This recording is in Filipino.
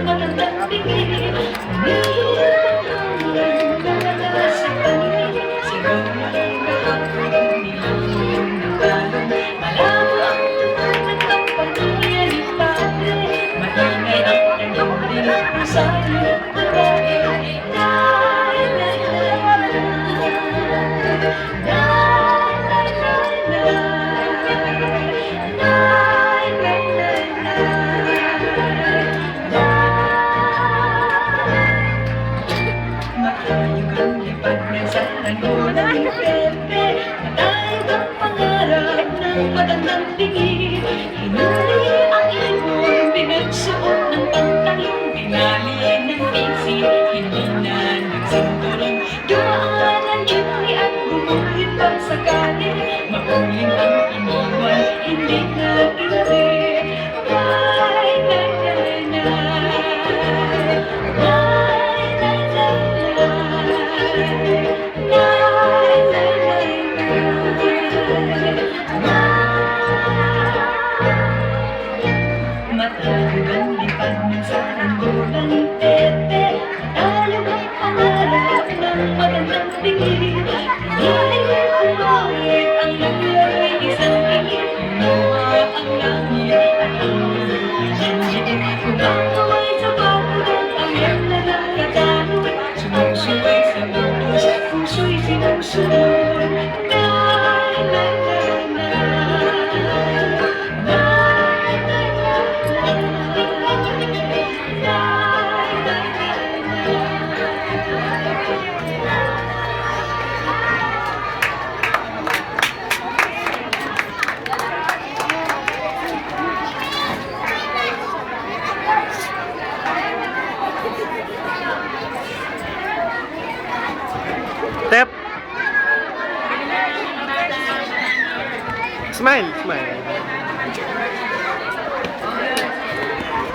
magandang tingin. Umiiyak ang sa paligid, sigaw ay nakapagod, nilaw ng talong. Malabo ang tumanag ng pamilya ni Padre, maingay ang nangyari sa iyong babae. Matayog ang lipad ng saranggo ng Pepe, matayog ang pangarap ng matandang tingin. Hinuli ang ibon, pinagsuot ng pantalong, binali ng pinsi, hindi na nagsintulong. Dumaan ang jeepney at bumuhin pa sa kali, mauling ang iniwan, hindi na hindi. Matayog ang lipad ng saranggo ng Pepe, matayog ang pangarap ng magandang tingin. Hindi kumawit ang nangyari isang tingin, lumawa ang langit at ang langit. Kumakaway sa bakuran ang iyong nagkakatanoy, sumusuway sa mundo, puso'y sinusunod. Step. Smile, smile.